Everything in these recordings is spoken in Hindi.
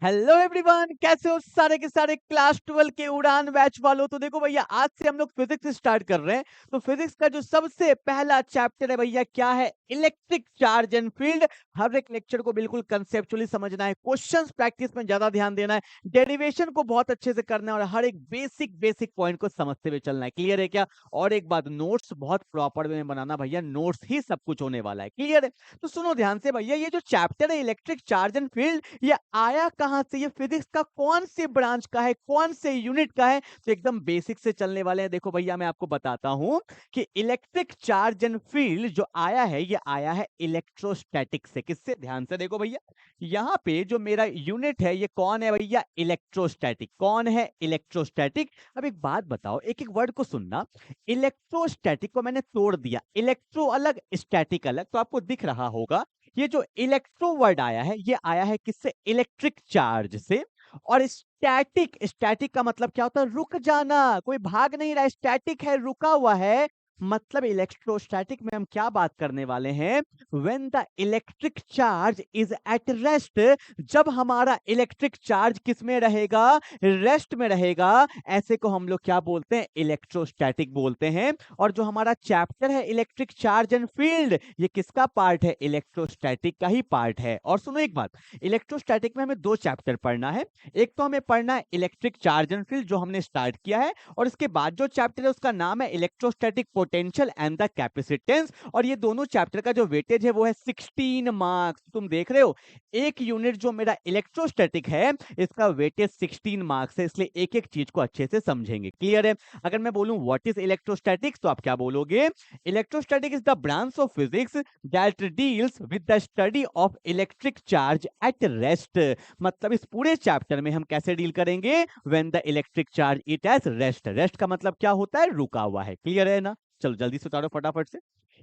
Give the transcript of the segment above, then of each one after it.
हेलो एवरीवन, कैसे हो सारे के सारे क्लास 12 के उड़ान बैच वालों। तो देखो भैया, आज से हम लोग फिजिक्स स्टार्ट कर रहे हैं। तो फिजिक्स का जो सबसे पहला चैप्टर है भैया, क्या है? Electric charge and field. हर एक लेक्चर को बिल्कुल कंसेप्चुअली समझना है, क्वेश्चंस प्रैक्टिस में ज्यादा ध्यान देना है, डेरिवेशन को बहुत अच्छे से करना है और हर एक बेसिक बेसिक पॉइंट को समझते हुए चलना है। क्लियर है क्या? और एक बात, नोट्स बहुत प्रॉपर वे में बनाना भैया, नोट्स ही सब कुछ होने वाला है। क्लियर है? तो सुनो ध्यान से भैया, ये जो चैप्टर है इलेक्ट्रिक चार्ज एंड फील्ड, ये आया कहां से? ये फिजिक्स का कौन से ब्रांच का है, कौन से यूनिट का है? तो एकदम बेसिक से चलने वाले हैं। देखो भैया, मैं आपको बताता हूं कि इलेक्ट्रिक चार्ज एंड फील्ड जो आया है, ये आया है इलेक्ट्रोस्टैटिक से। किससे? ध्यान से देखो भैया, यहाँ पे जो मेरा यूनिट है, ये कौन है भैया? इलेक्ट्रोस्टैटिक। कौन है? इलेक्ट्रोस्टैटिक। अब एक बात बताओ, एक एक वर्ड को सुनना। इलेक्ट्रोस्टैटिक को मैंने तोड़ दिया, इलेक्ट्रो अलग स्टैटिक अलग, तो आपको दिख रहा होगा ये जो इलेक्ट्रो वर्ड आया है, ये आया है किससे? इलेक्ट्रिक चार्ज से। और स्टैटिक, स्टैटिक का मतलब क्या होता है? रुक जाना, कोई भाग नहीं रहा, स्टैटिक है, रुका हुआ है। मतलब इलेक्ट्रोस्टैटिक में हम क्या बात करने वाले हैं? When the electric charge is at rest, जब हमारा इलेक्ट्रिक चार्ज किस में रहेगा? रेस्ट में रहेगा। ऐसे को हम लोग क्या बोलते हैं? इलेक्ट्रोस्टैटिक बोलते हैं। और जो हमारा चैप्टर है इलेक्ट्रिक चार्ज एंड फील्ड, ये किसका पार्ट है? इलेक्ट्रोस्टैटिक का ही पार्ट है। और सुनो एक बात, इलेक्ट्रोस्टैटिक में हमें दो चैप्टर पढ़ना है। एक तो हमें पढ़ना है इलेक्ट्रिक चार्ज एंड फील्ड, जो हमने स्टार्ट किया है, और इसके बाद जो चैप्टर है उसका नाम है electrostatic potential and the capacitance. और ये दोनों चैप्टर का जो वेटेज है वो है 16 मार्क्स। तुम देख रहे हो, एक यूनिट जो मेरा इलेक्ट्रोस्टैटिक है, इसका वेटेज 16 मार्क्स है, इसलिए एक एक चीज को अच्छे से समझेंगे। क्लियर है? अगर मैं बोलूं व्हाट इज इलेक्ट्रोस्टैटिक्स, तो आप क्या बोलोगे? Electrostatic is the branch of physics that deals with the study of electric charge at rest. मतलब इस पूरे चैप्टर में हम कैसे डील करेंगे? When the electric charge it as rest. Rest का मतलब क्या होता है? रुका हुआ है। क्लियर है ना? चलो जल्दी से उतारो फटाफट से,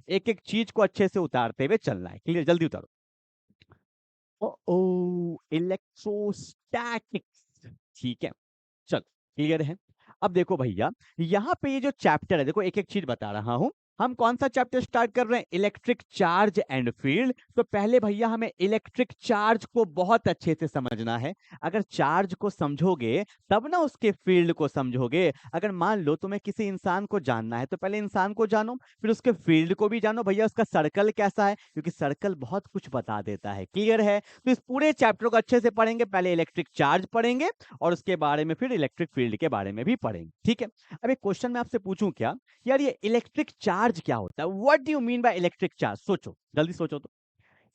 एक एक चीज को अच्छे से उतारते हुए चलना है। क्लियर? जल्दी उतारो। ओ, इलेक्ट्रोस्टैटिक्स। ठीक है, चलो क्लियर है। अब देखो भैया, यहाँ पे ये जो चैप्टर है, देखो एक एक चीज बता रहा हूं। हम कौन सा चैप्टर स्टार्ट कर रहे हैं? Electric charge and field. तो पहले भैया हमें इलेक्ट्रिक चार्ज को बहुत अच्छे से समझना है। अगर चार्ज को समझोगे तब ना उसके फील्ड को समझोगे। अगर मान लो तुम्हें किसी इंसान को जानना है, तो पहले इंसान को जानो, फिर उसके फील्ड को भी जानो, भैया उसका सर्कल कैसा है, क्योंकि सर्कल बहुत कुछ बता देता है। क्लियर है? तो इस पूरे चैप्टर को अच्छे से पढ़ेंगे। पहले इलेक्ट्रिक चार्ज पढ़ेंगे और उसके बारे में फिर इलेक्ट्रिक फील्ड के बारे में भी पढ़ेंगे। ठीक है? अब एक क्वेश्चन मैं आपसे पूछूं क्या? यार, ये इलेक्ट्रिक चार्ज क्या होता है? What do you mean by electric charge? सोचो, जल्दी सोचो तो।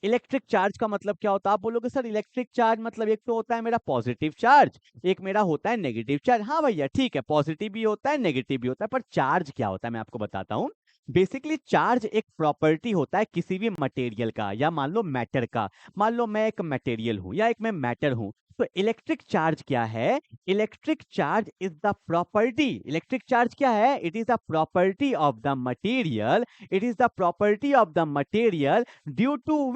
इलेक्ट्रिक चार्ज का मतलब क्या होता है? आप बोलोगे सर इलेक्ट्रिक चार्ज मतलब एक तो होता है मेरा पॉजिटिव चार्ज, एक मेरा होता है नेगेटिव चार्ज। हाँ भैया ठीक है, पॉजिटिव भी होता है नेगेटिव भी होता है, पर चार्ज क्या होता है मैं आपको बताता हूँ। बेसिकली चार्ज एक प्रॉपर्टी होता है किसी भी मटेरियल का, या मान लो मैटर का। मान लो मैं एक मटेरियल हूं या एक मैं मैटर हूं, तो इलेक्ट्रिक चार्ज क्या है? Electric charge is the property. Electric charge क्या है? It is the property of the material. It is the property of the material due to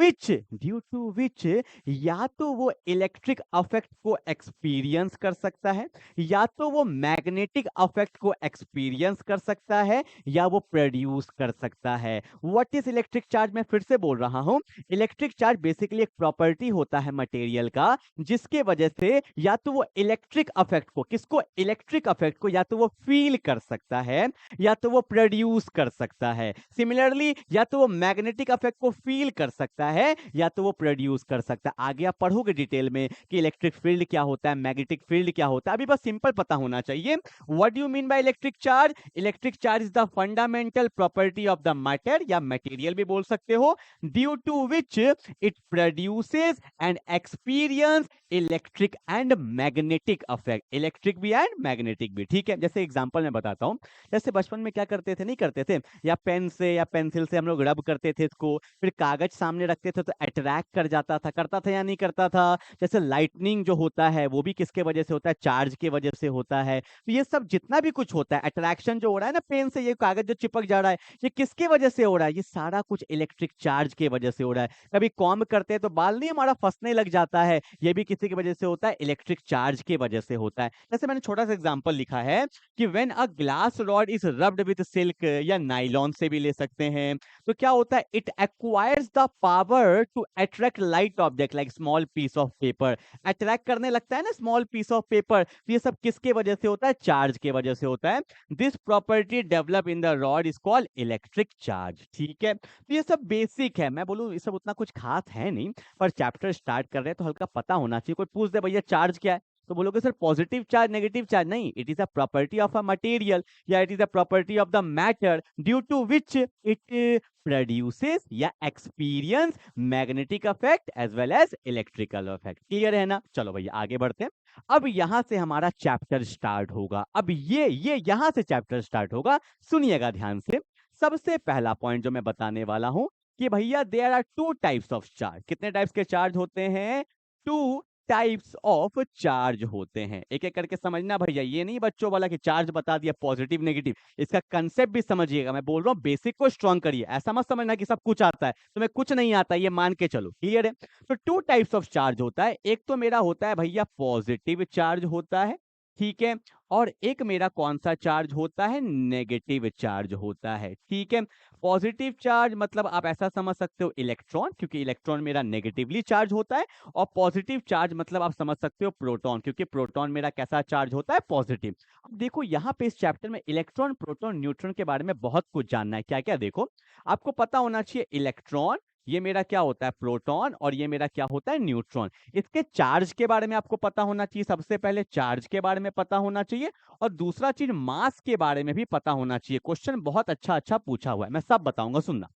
which या तो वो इलेक्ट्रिक अफेक्ट को एक्सपीरियंस कर सकता है, या तो वो मैग्नेटिक अफेक्ट को एक्सपीरियंस कर सकता है, या वो प्रोड्यूस कर सकता है। What is electric charge? मैं फिर से बोल रहा हूं, इलेक्ट्रिक चार्ज बेसिकली एक प्रॉपर्टी होता है मटेरियल का, जिसके वजह से या तो वो इलेक्ट्रिक अफेक्ट को, किसको? इलेक्ट्रिक अफेक्ट को, या तो वो फील कर सकता है, या तो वो प्रोड्यूस कर सकता है। सिमिलरली, या तो वो मैग्नेटिक अफेक्ट को फील कर सकता है, या तो वो प्रोड्यूस कर सकता है। आगे आप पढ़ोगे डिटेल में कि इलेक्ट्रिक फील्ड क्या होता है, मैग्नेटिक फील्ड क्या होता है। अभी बस सिंपल पता होना चाहिए। What do you mean by electric charge? Electric charge is the fundamental property of the matter, या मटेरियल भी बोल सकते हो, due to which it produces and experience electric and magnetic effect. Electric भी एंड मैग्नेटिक भी। ठीक है? जैसे एग्जांपल मैं बताता हूं, जैसे बचपन में क्या करते थे, नहीं करते थे, या पेन से या पेंसिल से हम लोग रब करते थे इसको, फिर कागज सामने रखते थे तो अट्रैक्ट कर जाता था। करता था या नहीं करता था? जैसे लाइटनिंग जो होता है वो भी किसके वजह से होता है? चार्ज के वजह से होता है। तो ये सब जितना भी कुछ होता है, अट्रैक्शन जो हो रहा है ना पेन से, ये कागज जो चिपक जा रहा है, ये किसके वजह से हो रहा है? ये सारा कुछ इलेक्ट्रिक चार्ज के वजह से हो रहा है। कभी कॉम्ब करते हैं तो बाल नहीं हमारा फंसने लग जाता है, ये भी किसी की वजह वजह से होता है? इलेक्ट्रिक चार्ज के वजह से होता है। जैसे मैंने छोटा सा एग्जांपल लिखा है कि when a glass rod is rubbed with silk, या नाइलॉन से भी ले सकते हैं, तो क्या होता है? It acquires the power to attract light object like small piece of paper. Attract करने लगता है ना स्मॉल पीस ऑफ पेपर, तो ये सब किसके वजह से होता है? चार्ज के वजह से होता है। This property develop in the rod is called electric charge. ठीक है, तो ये सब बेसिक है। मैं बोलूँ ये सब उतना कुछ खास है नहीं, पर चैप्टर स्टार्ट कर रहे हैं तो हल्का पता होना चाहिए। कोई पूछ दे भैया चार्ज क्या है, तो बोलोगे sir positive charge negative charge. नहीं, it is a property of a material, या it is a property of the matter due to which it produces या experience magnetic effect as well as electrical effect. Clear है ना? चलो भैया आगे बढ़ते हैं। अब यहां से हमारा चैप्टर स्टार्ट होगा। अब ये यहां से चैप्टर स्टार्ट होगा, सुनिएगा ध्यान से। सबसे पहला पॉइंट जो मैं बताने वाला हूं कि भैया there are two types of charge. कितने टाइप्स के चार्ज होते हैं? टू टाइप्स ऑफ चार्ज होते हैं। एक एक करके समझना भैया, ये नहीं बच्चों वाला कि चार्ज बता दिया पॉजिटिव नेगेटिव। इसका कंसेप्ट भी समझिएगा। मैं बोल रहा हूँ बेसिक को स्ट्रॉन्ग करिए, ऐसा मत समझना कि सब कुछ आता है तुम्हें कुछ नहीं आता, ये मान के चलो। क्लियर है? तो टू टाइप्स ऑफ चार्ज होता है। एक तो मेरा होता है भैया पॉजिटिव चार्ज होता है, ठीक है, और एक मेरा कौन सा चार्ज होता है? नेगेटिव चार्ज होता है। ठीक है, पॉजिटिव चार्ज मतलब आप ऐसा समझ सकते हो इलेक्ट्रॉन, क्योंकि इलेक्ट्रॉन मेरा नेगेटिवली चार्ज होता है। और पॉजिटिव चार्ज मतलब आप समझ सकते हो प्रोटॉन, क्योंकि प्रोटॉन मेरा कैसा चार्ज होता है? पॉजिटिव। अब देखो यहाँ पे इस चैप्टर में इलेक्ट्रॉन प्रोटॉन न्यूट्रॉन के बारे में बहुत कुछ जानना है। क्या क्या देखो, आपको पता होना चाहिए इलेक्ट्रॉन ये मेरा क्या होता है? प्रोटॉन। और ये मेरा क्या होता है? न्यूट्रॉन। इसके चार्ज के बारे में आपको पता होना चाहिए। सबसे पहले चार्ज के बारे में पता होना चाहिए, और दूसरा चीज मास के बारे में भी पता होना चाहिए। क्वेश्चन बहुत अच्छा अच्छा पूछा हुआ है, मैं सब बताऊंगा, सुनना।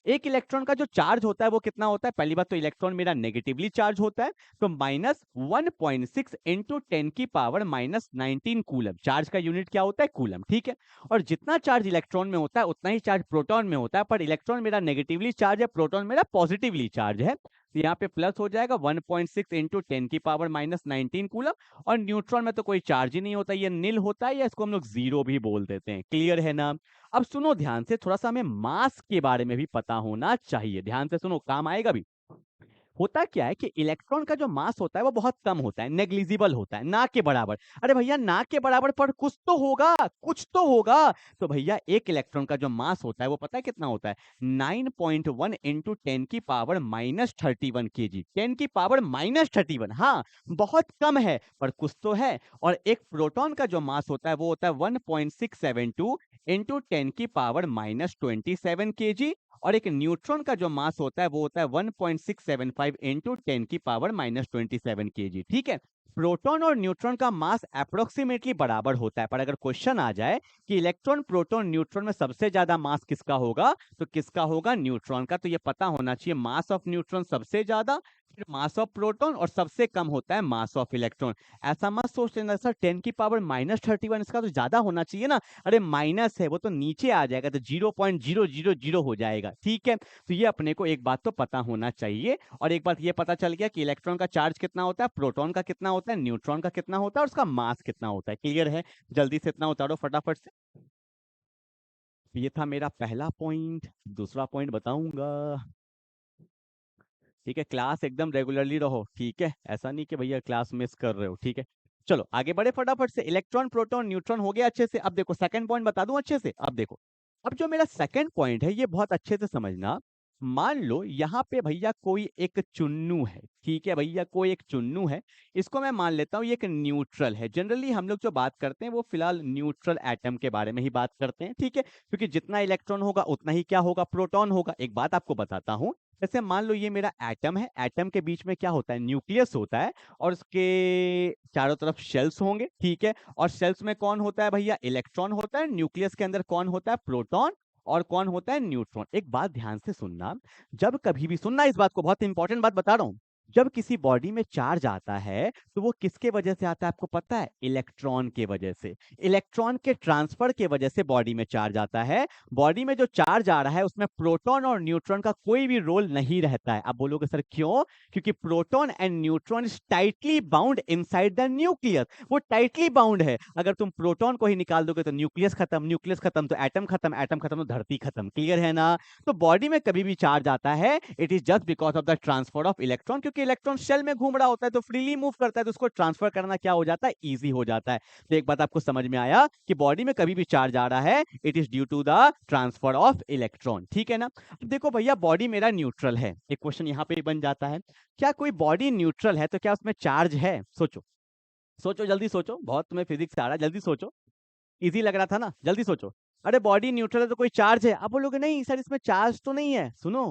एक इलेक्ट्रॉन का जो चार्ज होता है वो कितना होता है? पहली बात तो इलेक्ट्रॉन मेरा नेगेटिवली चार्ज होता है, तो -1.6 इंटू 10 की पावर -19 कूलम। चार्ज का यूनिट क्या होता है? कूलम। ठीक है, और जितना चार्ज इलेक्ट्रॉन में होता है उतना ही चार्ज प्रोटॉन में होता है, पर इलेक्ट्रॉन मेरा नेगेटिवली चार्ज है, प्रोटॉन मेरा पॉजिटिवली चार्ज है। तो यहाँ पे प्लस हो जाएगा 1.6 इंटू 10 की पावर -19 कूलम। और न्यूट्रॉन में तो कोई चार्ज ही नहीं होता, ये नील होता है, या इसको हम लोग जीरो भी बोल देते हैं। क्लियर है ना? अब सुनो ध्यान से, थोड़ा सा हमें मास के बारे में भी पता होना चाहिए। ध्यान से सुनो, काम आएगा भी। होता क्या है कि इलेक्ट्रॉन का जो मास होता है वो बहुत कम होता है, नेग्लिजिबल होता है, ना के बराबर। अरे भैया ना के बराबर पर कुछ तो होगा, कुछ तो होगा। तो भैया एक इलेक्ट्रॉन का जो मास होता है वो पता है कितना होता है? 9.1 इंटू 10 की पावर -31 kg। 10 की पावर -31, हाँ बहुत कम है पर कुछ तो है। और एक प्रोटॉन का जो मास होता है वो होता है 1.672 इंटू 10 की पावर -27 kg। और एक न्यूट्रॉन का जो मास होता है वो होता है 1.675 इंटू 10 की पावर -27 kg। ठीक है, प्रोटॉन और न्यूट्रॉन का मास अप्रोक्सीमेटली बराबर होता है, पर अगर क्वेश्चन आ जाए कि इलेक्ट्रॉन प्रोटॉन न्यूट्रॉन में सबसे ज्यादा मास किसका होगा, तो किसका होगा? न्यूट्रॉन का। तो ये पता होना चाहिए मास ऑफ न्यूट्रॉन सबसे ज्यादा, फिर मास ऑफ प्रोटॉन, और सबसे कम होता है मास ऑफ इलेक्ट्रॉन। ऐसा मत सोच लेना सर 10 की पावर -31 इसका तो ज्यादा होना चाहिए ना। अरे माइनस है वो तो नीचे आ जाएगा, तो 0.000 हो जाएगा। ठीक है, तो ये अपने को एक बात तो पता होना चाहिए। और एक बात ये पता चल गया कि इलेक्ट्रॉन का चार्ज कितना होता है, प्रोटॉन का कितना होता है, न्यूट्रॉन का कितना होता है, और उसका मास कितना होता है। क्लियर है? जल्दी से इतना उतारो फटाफट से। ये था मेरा पहला पॉइंट। दूसरा पॉइंट बताऊंगा। ठीक है, क्लास एकदम रेगुलरली रहो। ठीक है, ऐसा नहीं कि भैया क्लास मिस कर रहे हो। ठीक है, चलो आगे बढ़े फटाफट से। इलेक्ट्रॉन प्रोटॉन न्यूट्रॉन हो गया अच्छे से। अब देखो सेकंड पॉइंट बता दूं अच्छे से। अब देखो, अब जो मेरा सेकंड पॉइंट है ये बहुत अच्छे से समझना। मान लो यहाँ पे भैया कोई एक चुन्नू है। ठीक है भैया, कोई एक चुन्नू है, इसको मैं मान लेता हूँ ये एक न्यूट्रल है। जनरली हम लोग जो बात करते हैं वो फिलहाल न्यूट्रल एटम के बारे में ही बात करते हैं। ठीक है, क्योंकि जितना इलेक्ट्रॉन होगा उतना ही क्या होगा? प्रोटॉन होगा। एक बात आपको बताता हूँ, जैसे मान लो ये मेरा एटम है, एटम के बीच में क्या होता है? न्यूक्लियस होता है, और उसके चारों तरफ शेल्स होंगे। ठीक है, और शेल्स में कौन होता है भैया? इलेक्ट्रॉन होता है। न्यूक्लियस के अंदर कौन होता है? प्रोटॉन। और कौन होता है? न्यूट्रॉन। एक बात ध्यान से सुनना, जब कभी भी सुनना इस बात को, बहुत इंपॉर्टेंट बात बता रहा हूं। जब किसी बॉडी में चार्ज आता है तो वो किसके वजह से आता है आपको पता है? इलेक्ट्रॉन के वजह से। इलेक्ट्रॉन के ट्रांसफर के वजह से बॉडी में चार्ज आता है। बॉडी में जो चार्ज आ रहा है उसमें प्रोटॉन और न्यूट्रॉन का कोई भी रोल नहीं रहता है। आप बोलोगे सर क्यों? क्योंकि proton and neutron is tightly bound inside the nucleus. वो टाइटली बाउंड है। अगर तुम प्रोटॉन को ही निकाल दोगे तो न्यूक्लियस खत्म, न्यूक्लियस खत्म तो एटम खत्म, एटम खत्म तो धरती खत्म। क्लियर है ना? तो बॉडी में कभी भी चार्ज आता है, it is just because of the transfer of electron, क्योंकि क्योंकि इलेक्ट्रॉन शेल में घूम रहा होता है तो फ्रीली मूव करता है, तो उसको ट्रांसफर करना क्या हो जाता है, इजी हो जाता है। तो एक बात आपको समझ में आया कि बॉडी में कभी भी चार्ज आ रहा है, it is due to the transfer of electron, ठीक है ना। अब देखो भैया बॉडी मेरा न्यूट्रल है, एक क्वेश्चन यहाँ पे बन जाता है, क्या कोई बॉडी न्यूट्रल है तो क्या उसमें चार्ज है? सोचो सोचो, जल्दी सोचो, बहुत तुम्हें फिजिक्स आ रहा है, जल्दी सोचो, इजी लग रहा था ना, जल्दी सोचो। अरे बॉडी न्यूट्रल है तो कोई चार्ज है? आप बोलोगे नहीं सर इसमें चार्ज तो नहीं है। सुनो,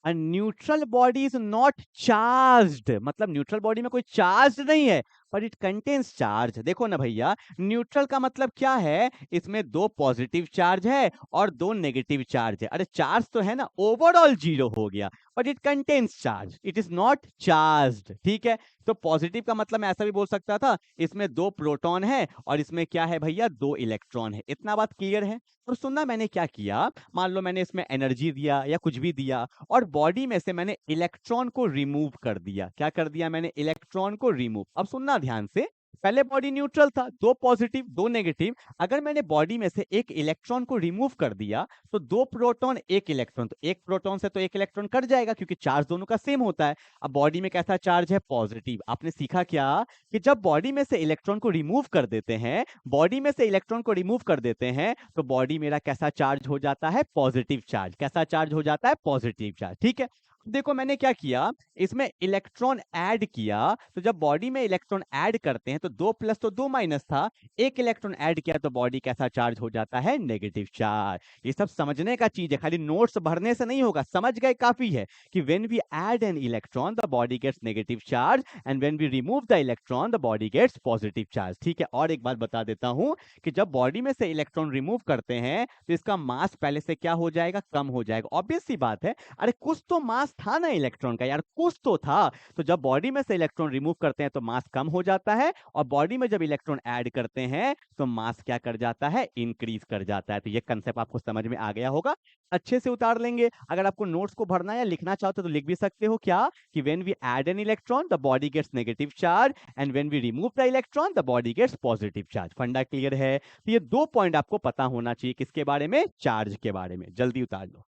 a neutral body is not charged, मतलब न्यूट्रल बॉडी में कोई चार्ज नहीं है, पर इट कंटेन्स चार्ज। देखो ना भैया, न्यूट्रल का मतलब क्या है, इसमें दो पॉजिटिव चार्ज है और दो नेगेटिव चार्ज है। अरे चार्ज तो है ना, ओवरऑल जीरो हो गया, but it contains charge, it is not charged, ठीक है। तो पॉजिटिव का मतलब मैं ऐसा भी बोल सकता था, इसमें दो प्रोटॉन है और इसमें क्या है भैया, दो इलेक्ट्रॉन है। इतना बात क्लियर है? और सुनना, मैंने क्या किया, मान लो मैंने इसमें एनर्जी दिया या कुछ भी दिया और बॉडी में से मैंने इलेक्ट्रॉन को रिमूव कर दिया। क्या कर दिया मैंने? इलेक्ट्रॉन को रिमूव। अब सुनना ध्यान से, पहले बॉडी न्यूट्रल था, दो पॉजिटिव दो नेगेटिव, अगर मैंने बॉडी में से एक इलेक्ट्रॉन को रिमूव कर दिया तो दो प्रोटॉन एक इलेक्ट्रॉन, तो एक प्रोटॉन से तो एक इलेक्ट्रॉन कट जाएगा क्योंकि चार्ज दोनों का सेम होता है। अब बॉडी में कैसा चार्ज है? पॉजिटिव। आपने सीखा क्या कि जब बॉडी में से इलेक्ट्रॉन को रिमूव कर देते हैं, बॉडी में से इलेक्ट्रॉन को रिमूव कर देते हैं तो बॉडी मेरा कैसा चार्ज हो जाता है? Positive charge. कैसा चार्ज हो जाता है? पॉजिटिव चार्ज, ठीक है। देखो मैंने क्या किया, इसमें इलेक्ट्रॉन ऐड किया, तो जब बॉडी में इलेक्ट्रॉन ऐड करते हैं तो दो प्लस तो दो माइनस था, एक इलेक्ट्रॉन ऐड किया तो बॉडी कैसा चार्ज हो जाता है? Negative charge. ये सब समझने का चीज है, खाली नोट्स भरने से नहीं होगा, समझ गए काफी है कि when we add an electron the body gets negative charge and when we remove the electron the body gets positive charge, ठीक है। और एक बात बता देता हूं कि जब बॉडी में से इलेक्ट्रॉन रिमूव करते हैं तो इसका मास पहले से क्या हो जाएगा? कम हो जाएगा। ऑब्वियस सी बात है, अरे कुछ तो मास था ना इलेक्ट्रॉन का यार, कुछ तो था। तो जब बॉडी में से इलेक्ट्रॉन रिमूव करते हैं तो मास कम हो जाता है, और बॉडी में जब इलेक्ट्रॉन ऐड करते हैं तो मास क्या कर जाता है? इंक्रीज कर जाता है। तो ये कंसेप्ट आपको समझ में आ गया होगा, अच्छे से उतार लेंगे। अगर आपको नोट्स को भरना या लिखना चाहते हो तो लिख भी सकते हो, क्या कि when we add an electron the body gets negative charge and when we remove the electron the body gets positive charge. फंडा क्लियर है? तो ये दो पॉइंट आपको पता होना चाहिए, किसके बारे में? चार्ज के बारे में। जल्दी उतार लो।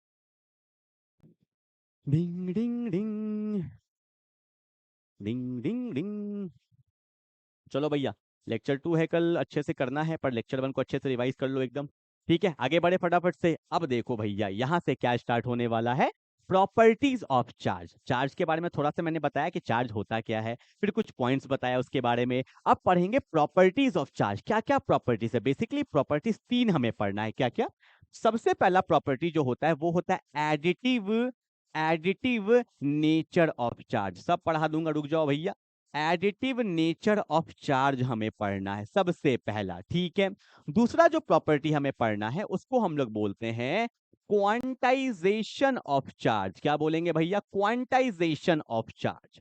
डिंग डिंग डिंग डिंग डिंग डिंग। चलो भैया, लेक्चर 2 है कल, अच्छे से करना है, पर लेक्चर 1 को अच्छे से रिवाइज कर लो एकदम, ठीक है। आगे बढ़े फटाफट से। अब देखो भैया, यहां से क्या स्टार्ट होने वाला है? Properties of charge. चार्ज के बारे में थोड़ा सा मैंने बताया कि चार्ज होता क्या है, फिर कुछ पॉइंट्स बताया उसके बारे में। अब पढ़ेंगे प्रॉपर्टीज ऑफ चार्ज। क्या क्या प्रॉपर्टीज है? बेसिकली प्रॉपर्टीज तीन हमें पढ़ना है। क्या क्या? सबसे पहला प्रॉपर्टी जो होता है वो होता है additive, additive nature of charge. सब पढ़ा दूंगा, रुक जाओ भैया। एडिटिव नेचर ऑफ चार्ज हमें पढ़ना है सबसे पहला, ठीक है। दूसरा जो प्रॉपर्टी हमें पढ़ना है उसको हम लोग बोलते हैं क्वांटाइजेशन ऑफ चार्ज। क्या बोलेंगे भैया? Quantization of charge,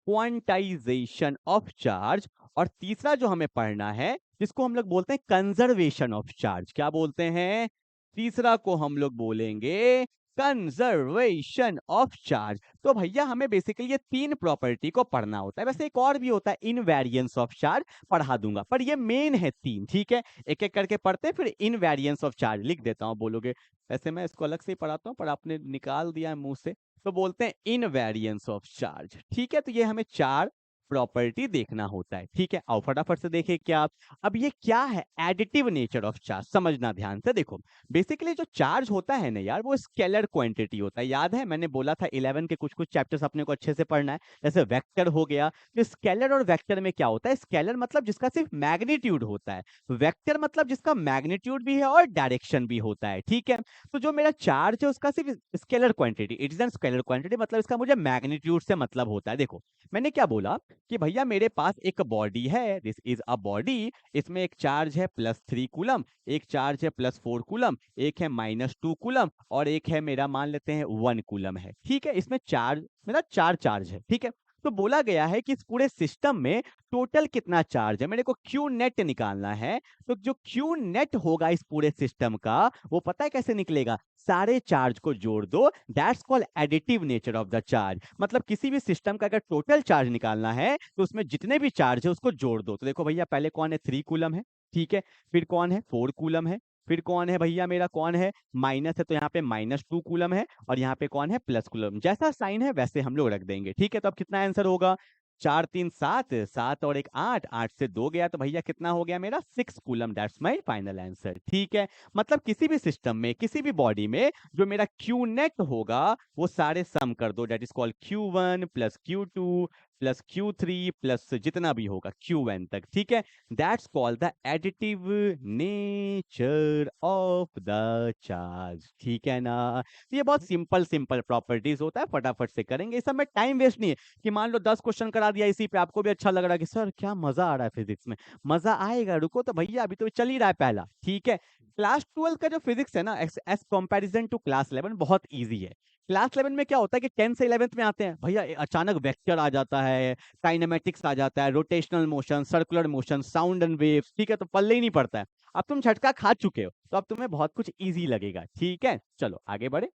quantization of charge. और तीसरा जो हमें पढ़ना है जिसको हम लोग बोलते हैं कंजर्वेशन ऑफ चार्ज। क्या बोलते हैं? तीसरा को हम लोग बोलेंगे कंजर्वेशन ऑफ चार्ज। तो भैया हमें बेसिकली ये तीन प्रॉपर्टी को पढ़ना होता है। वैसे एक और भी होता है इनवेरिएंस ऑफ चार्ज, पढ़ा दूंगा, पर ये मेन है तीन, ठीक है। एक एक करके पढ़ते हैं, फिर इनवेरिएंस ऑफ चार्ज लिख देता हूं, बोलोगे वैसे मैं इसको अलग से ही पढ़ाता हूं पर आपने निकाल दिया है मुंह से, तो बोलते हैं इनवेरिएंस ऑफ चार्ज, ठीक है। तो ये हमें चार प्रॉपर्टी देखना होता है, ठीक है। आओ फटाफट से देखें क्या आप। अब ये क्या है? Additive nature of charge. समझना ध्यान से, देखो बेसिकली जो चार्ज होता है ना यार, वो स्केलर क्वांटिटी होता है। याद है मैंने बोला था 11 के कुछ कुछ चैप्टर्स अपने को अच्छे से पढ़ना है, जैसे वेक्टर हो गया। तो स्केलर और वेक्टर में क्या होता है? स्केलर मतलब जिसका सिर्फ मैग्नीट्यूड होता है, वेक्टर मतलब जिसका मैग्नीट्यूड भी है और डायरेक्शन भी होता है, ठीक है। तो जो मेरा चार्ज है उसका सिर्फ scalar quantity, it is an scalar quantity, मतलब इसका मुझे मैग्नीट्यूड से मतलब होता है। देखो मैंने क्या बोला कि भैया मेरे पास एक बॉडी है, दिस इज अ बॉडी, इसमें एक चार्ज है +3 कूलम, एक चार्ज है +4 कूलम, एक है -2 कूलम और एक है मेरा मान लेते हैं 1 कूलम है, ठीक है। इसमें चार्ज मेरा 4 चार्ज है, ठीक है। तो बोला गया है कि इस पूरे सिस्टम में टोटल कितना चार्ज है, मेरे को क्यू नेट निकालना है। तो जो क्यू नेट होगा इस पूरे सिस्टम का, वो पता है कैसे निकलेगा? सारे चार्ज को जोड़ दो, that's called additive nature of the charge. मतलब किसी भी सिस्टम का अगर टोटल चार्ज निकालना है तो उसमें जितने भी चार्ज है उसको जोड़ दो। तो देखो भैया पहले कौन है? 3 कूलम है, ठीक है। फिर कौन है? 4 कूलम है, फिर कौन है भैया मेरा, कौन है, माइनस है, तो यहाँ पे -2 कूलम है, और यहाँ पे कौन है, प्लस कूलम। जैसा साइन है वैसे हम लोग रख देंगे, ठीक है। तो अब कितना आंसर होगा, 4 3 7, 7 और 1 8, 8 से 2 गया, तो भैया कितना हो गया मेरा, 6 coulomb. That's my final answer, ठीक है। मतलब किसी भी सिस्टम में, किसी भी बॉडी में जो मेरा क्यू नेट होगा वो सारे सम कर दो, that is called Q1 plus Q2 plus Q3 plus जितना भी होगा Qn तक, ठीक है। That's called the additive nature of the charge, ठीक है ना। तो ये बहुत सिंपल सिंपल प्रॉपर्टीज होता है, फटाफट से करेंगे, इस सब में टाइम वेस्ट नहीं है कि मान लो 10 क्वेश्चन करा दिया इसी पे, आपको भी अच्छा लग रहा है कि सर क्या मजा आ रहा है फिजिक्स में, मजा आएगा, रुको तो भैया अभी तो चल ही रहा है पहला, ठीक है। क्लास 12 का जो फिजिक्स है ना, एज कंपैरिजन टू क्लास 11 बहुत इजी है। क्लास 11 में क्या होता है कि 10 से 11th में आते हैं भैया, अचानक वेक्टर आ जाता है, काइनेमेटिक्स आ जाता है, rotational motion, circular motion, sound and waves, ठीक है, तो पल्ले ही नहीं पड़ता है। अब तुम झटका खा चुके हो तो अब तुम्हें बहुत कुछ इजी लगेगा, ठीक है। चलो आगे बढ़े।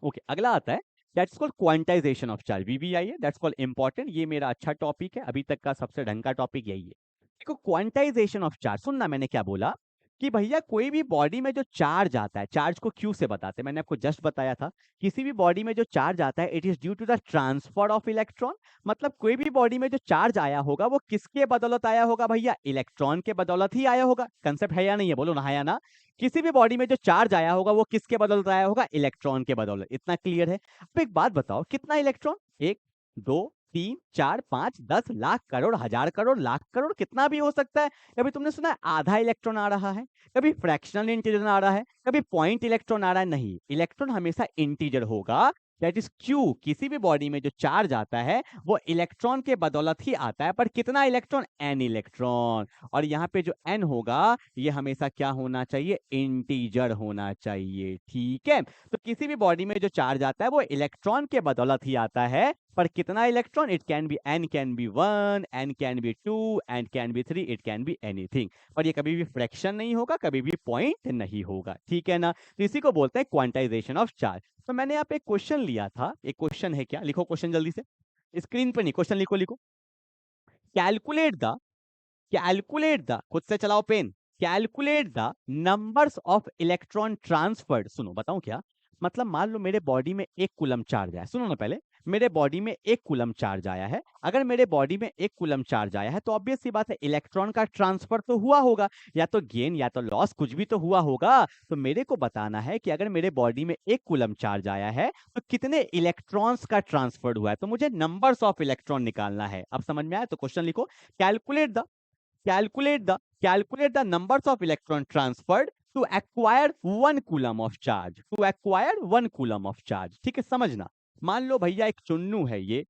ओके, अगला आता है, that's called quantization of charge, VVI है, दैट्स कॉल्ड इंपॉर्टेंट। ये मेरा अच्छा टॉपिक है, अभी तक का सबसे ढंग का टॉपिक यही है। देखो क्वांटाइजेशन ऑफ चार्ज, सुनना मैंने क्या बोला कि भैया कोई भी बॉडी में जो चार्ज आता है, चार्ज को क्यू से बताते हैं, मैंने आपको जस्ट बताया था, किसी भी बॉडी में जो चार्ज आता है it is due to the transfer of electron. मतलब कोई भी बॉडी में जो चार्ज आया होगा वो किसके बदौलत आया होगा भैया, इलेक्ट्रॉन के बदौलत ही आया होगा। कंसेप्ट है या नहीं है, बोलो ना, है या ना। किसी भी बॉडी में जो चार्ज आया होगा वो किसके बदौलत आया होगा, इलेक्ट्रॉन के बदौलत। इतना क्लियर है। अब एक बात बताओ, कितना इलेक्ट्रॉन, 1 2 3 4 5 10 लाख करोड़ हजार करोड़ लाख करोड़, कितना भी हो सकता है। कभी तुमने सुना है आधा इलेक्ट्रॉन आ रहा है, कभी फ्रैक्शनल इंटीजर आ रहा है, कभी पॉइंट इलेक्ट्रॉन आ रहा है, नहीं, इलेक्ट्रॉन हमेशा इंटीजर होगा। That is Q. किसी भी बॉडी में जो चार्ज आता है वो इलेक्ट्रॉन के बदौलत ही आता है, पर कितना इलेक्ट्रॉन, एन इलेक्ट्रॉन। और यहाँ पे जो एन होगा ये हमेशा क्या होना चाहिए, इंटीजर होना चाहिए, ठीक है। तो किसी भी बॉडी में जो चार्ज आता है वो इलेक्ट्रॉन के बदौलत ही आता है, पर कितना electron, it can be n, can be 1, n can be 2, n can be 3, it can be anything. पर ये कभी भी फ्रैक्शन नहीं होगा, कभी भी पॉइंट नहीं होगा, ठीक है ना। तो इसी को बोलते हैं क्वांटाइजेशन ऑफ चार्ज। तो मैंने यहाँ पे एक क्वेश्चन लिया था, एक क्वेश्चन है, क्या लिखो क्वेश्चन जल्दी से, स्क्रीन पर नहीं, क्वेश्चन लिखो, लिखो। कैलकुलेट द, कैलकुलेट द, खुद से चलाओ pen, calculate the numbers of electron transferred. सुनो बताऊं क्या, मतलब मान लो मेरे बॉडी में 1 कूलम चार्ज आया, सुनो ना पहले, मेरे बॉडी में 1 कूलम चार्ज आया है। अगर मेरे बॉडी में 1 कूलम चार्ज आया है तो ऑब्वियस सी बात है इलेक्ट्रॉन का ट्रांसफर तो हुआ होगा, या तो गेन या तो लॉस, कुछ भी तो हुआ होगा। तो मेरे को बताना है कि अगर मेरे बॉडी में 1 कूलम चार्ज आया है तो कितने इलेक्ट्रॉन्स का ट्रांसफर हुआ है, तो मुझे नंबर्स ऑफ इलेक्ट्रॉन निकालना है। अब समझ में आया, तो क्वेश्चन लिखो, calculate the, calculate the numbers of electron transferred to acquire 1 coulomb of charge, to acquire 1 coulomb of charge, ठीक है। समझना, मान लो भैया एक चुन्नू है, ये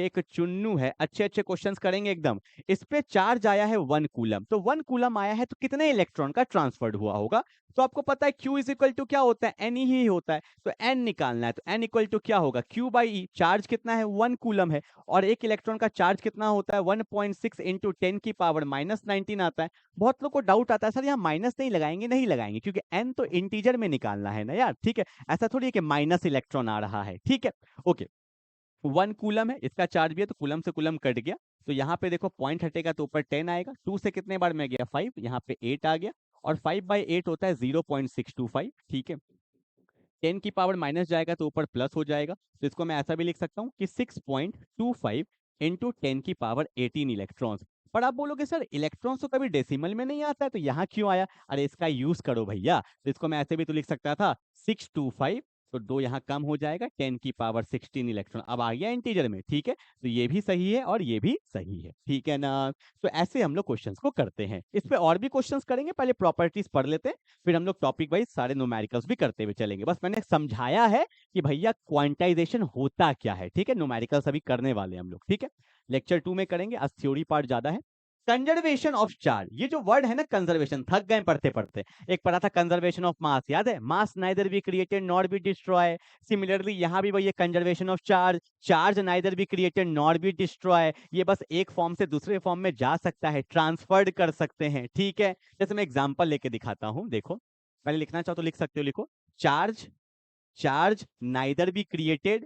एक चुन्नू है, अच्छे अच्छे क्वेश्चंस करेंगे एकदम। इस पे चार्ज आया है 1 कूलम, तो 1 कूलम आया है तो कितने इलेक्ट्रॉन का ट्रांसफर्ड हुआ होगा। तो आपको पता है Q इज इक्वल टू क्या होता है, एन ही होता है, तो एन निकालना है, तो एन इक्वल टू क्या होगा, Q बाई ई। चार्ज कितना है, 1 कूलम है, और एक इलेक्ट्रॉन का चार्ज कितना होता है, 1.6 इंटू 10 की पावर -19 आता है। बहुत लोग को डाउट आता है सर यहाँ माइनस नहीं लगाएंगे, नहीं लगाएंगे, क्योंकि एन तो इंटीजर में निकालना है ना यार, ठीक है। ऐसा थोड़ी है कि माइनस इलेक्ट्रॉन आ रहा है, ठीक है। ओके, 1 कूलम है, इसका चार्ज भी है, तो कूलम से कूलम कट गया, तो यहाँ पे देखो पॉइंट हटेगा तो ऊपर 10 आएगा, 2 से कितने बार में गया, 5, यहाँ पे 8 आ गया, और 5/8 होता है 0.625, ठीक है। 10 की पावर माइनस जाएगा तो ऊपर प्लस हो जाएगा, तो इसको मैं ऐसा भी लिख सकता हूँ कि 6.25 इंटू 10 की पावर 18 इलेक्ट्रॉन्स। पर आप बोलोगे सर इलेक्ट्रॉन्स तो कभी डेसिमल में नहीं आता है, तो यहाँ क्यों आया, अरे इसका यूज करो भैया। तो इसको मैं ऐसे भी तो लिख सकता था 625, तो 2 यहाँ कम हो जाएगा, 10 की पावर 16 इलेक्ट्रॉन अब आ गया इंटीजर में, ठीक है। तो ये भी सही है और ये भी सही है, ठीक है ना। तो ऐसे हम लोग क्वेश्चंस को करते हैं, इस पे और भी क्वेश्चंस करेंगे, पहले प्रॉपर्टीज पढ़ लेते हैं, फिर हम लोग टॉपिक वाइज सारे न्यूमेरिकल्स भी करते हुए चलेंगे। बस मैंने समझाया है कि भैया क्वांटाइजेशन होता क्या है, ठीक है। न्यूमेरिकल्स अभी करने वाले हैं हम लोग, ठीक है। लेक्चर 2 में करेंगे, आज थ्योरी पार्ट ज्यादा है। कंजर्वेशन ऑफ चार्ज, ये जो वर्ड है ना कंजर्वेशन, थक गए पढ़ते पढ़ते। एक पढ़ा था कंजर्वेशन ऑफ मास, याद है, mass neither be created nor be destroy. Similarly यहाँ भी वही conservation of charge, charge neither be created nor be destroy. ये बस एक फॉर्म से दूसरे फॉर्म में जा सकता है, ट्रांसफर्ड कर सकते हैं, ठीक है। जैसे मैं एग्जांपल लेके दिखाता हूं, देखो, पहले लिखना चाहो तो लिख सकते हो, लिखो, charge, charge neither be created,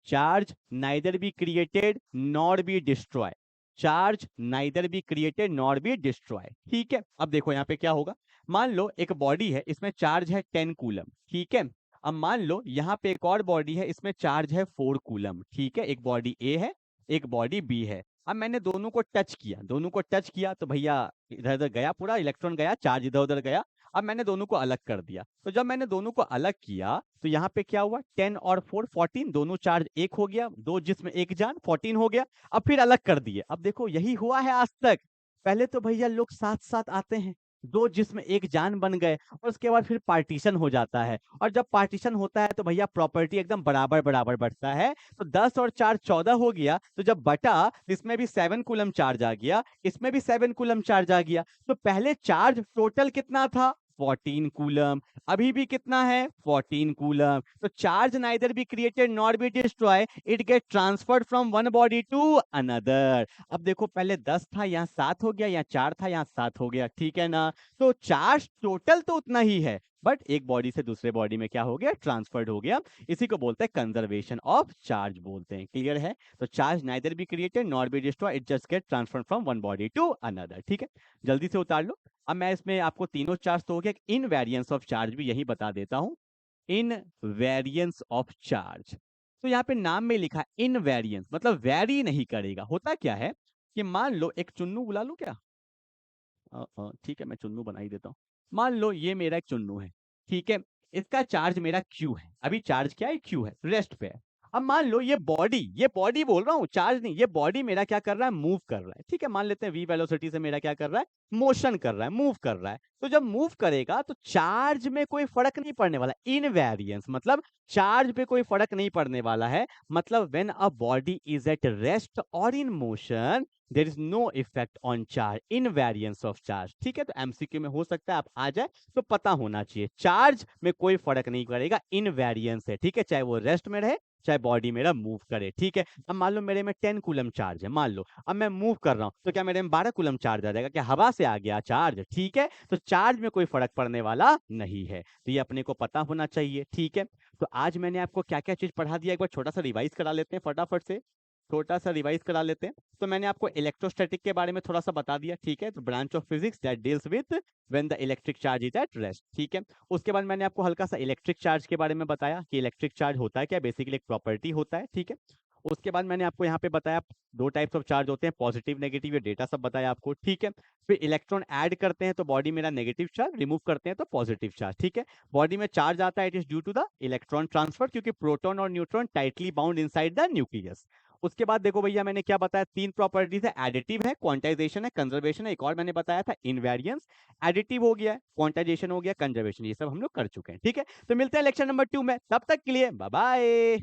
charge neither be created nor be destroy. Charge neither be created nor be destroy. ठीक है, अब देखो यहाँ पे क्या होगा। मान लो एक बॉडी है, इसमें चार्ज है 10 कूलम। ठीक है, अब मान लो यहाँ पे एक और बॉडी है, इसमें चार्ज है 4 कूलम। ठीक है, एक बॉडी ए है, एक बॉडी बी है। अब मैंने दोनों को टच किया, दोनों को टच किया तो भैया इधर उधर गया, पूरा इलेक्ट्रॉन गया, चार्ज इधर उधर गया। अब मैंने दोनों को अलग कर दिया, तो जब मैंने दोनों को अलग किया तो यहाँ पे क्या हुआ, 10 और 4 14, दोनों चार्ज एक हो गया, दो जिस्म एक जान, 14 हो गया। अब फिर अलग कर दिए। अब देखो यही हुआ है आज तक। पहले तो भैया लोग साथ साथ आते हैं, दो जिस्म एक जान बन गए, और उसके बाद फिर पार्टीशन हो जाता है। और जब पार्टीशन होता है तो भैया प्रॉपर्टी एकदम बराबर बराबर बढ़ता है। तो 10 और 4 14 हो गया, तो जब बटा तो इसमें भी 7 कूलम चार्ज आ गया, इसमें भी 7 कूलम चार्ज आ गया। तो पहले चार्ज टोटल कितना था, 14 कूलम। अभी भी कितना है, 14 कूलम। तो charge neither be created nor be destroy, it get transferred from one body to another. अब देखो पहले 10 था, यहाँ 7 हो गया, यहाँ 4 था, यहाँ 7 हो गया। ठीक है ना, तो चार्ज टोटल तो उतना ही है, बट एक बॉडी से दूसरे बॉडी में क्या हो गया, ट्रांसफर्ड हो गया। इसी को बोलते हैं कंजर्वेशन ऑफ चार्ज बोलते हैं। क्लियर है, तो charge neither be created nor be destroy, it just get transferred from one body to another. ठीक है, जल्दी से उतार लो। अब मैं इसमें आपको तीनों चार्ज तो हो गया, इन वेरिएंस ऑफ चार्ज भी यही बता देता हूं। इन वेरिएंस ऑफ चार्ज, तो यहाँ पे नाम में लिखा इन वेरिएंस, मतलब वेरी नहीं करेगा। होता क्या है कि मान लो एक चुन्नू बुला लूं क्या, ठीक है मैं चुन्नू बना ही देता हूँ। मान लो ये मेरा एक चुन्नू है, ठीक है, इसका चार्ज मेरा क्यू है, अभी चार्ज क्या है, क्यू है, रेस्ट पे है। अब मान लो ये बॉडी बोल रहा हूँ, चार्ज नहीं, ये बॉडी मेरा क्या कर रहा है, मूव कर रहा है। ठीक है, मान लेते हैं वी वेलोसिटी से मेरा क्या कर रहा है, मोशन कर रहा है, मूव कर रहा है। तो जब मूव करेगा तो चार्ज में कोई फर्क नहीं पड़ने वाला, इनवेरिएंस मतलब चार्ज पे कोई फर्क नहीं पड़ने वाला है। मतलब when a body is at rest और in motion there is no effect on charge, invariance of charge. ठीक है, तो एमसीक्यू में हो सकता है आप आ जाए, तो पता होना चाहिए चार्ज में कोई फर्क नहीं करेगा, इनवेरिएंस है। ठीक है, चाहे वो रेस्ट में रहे, चाहे बॉडी मेरा मूव करे। ठीक है, अब मान लो मेरे में 10 कूलम चार्ज है, मान लो अब मैं मूव कर रहा हूं, तो क्या मेरे में 12 कूलम चार्ज आ जाएगा, क्या हवा से आ गया चार्ज। ठीक है, तो चार्ज में कोई फर्क पड़ने वाला नहीं है, तो ये अपने को पता होना चाहिए। ठीक है, तो आज मैंने आपको क्या क्या चीज पढ़ा दिया, एक बार छोटा सा रिवाइज करा लेते हैं, फटाफट से छोटा सा रिवाइज करा लेते हैं। तो मैंने आपको इलेक्ट्रोस्टैटिक के बारे में थोड़ा सा बता दिया। ठीक है, तो branch of physics that deals with when the electric charge is at rest. ठीक है, उसके बाद मैंने आपको हल्का सा इलेक्ट्रिक चार्ज के बारे में बताया कि इलेक्ट्रिक चार्ज होता है क्या, बेसिकली एक प्रॉपर्टी होता है। ठीक है, उसके बाद मैंने आपको यहाँ पे बताया दो टाइप्स ऑफ चार्ज होते हैं, पॉजिटिव नेगेटिव, ये डेटा सब बताया आपको। ठीक है, फिर इलेक्ट्रॉन ऐड करते हैं तो बॉडी मेरा नेगेटिव चार्ज, रिमूव करते हैं तो पॉजिटिव चार्ज। ठीक है, बॉडी में चार्ज आता है, it is due to the electron transfer, क्योंकि प्रोटॉन और neutron tightly bound inside the nucleus. उसके बाद देखो भैया मैंने क्या बताया, तीन प्रॉपर्टीज है, एडिटिव है, क्वांटाइजेशन है, कंजर्वेशन है, एक और मैंने बताया था इनवेरिएंस। एडिटिव हो गया, क्वांटाइजेशन हो गया, कंजर्वेशन, ये सब हम लोग कर चुके हैं। ठीक है, तो मिलते हैं लेक्चर नंबर 2 में, तब तक के लिए बाय बाय।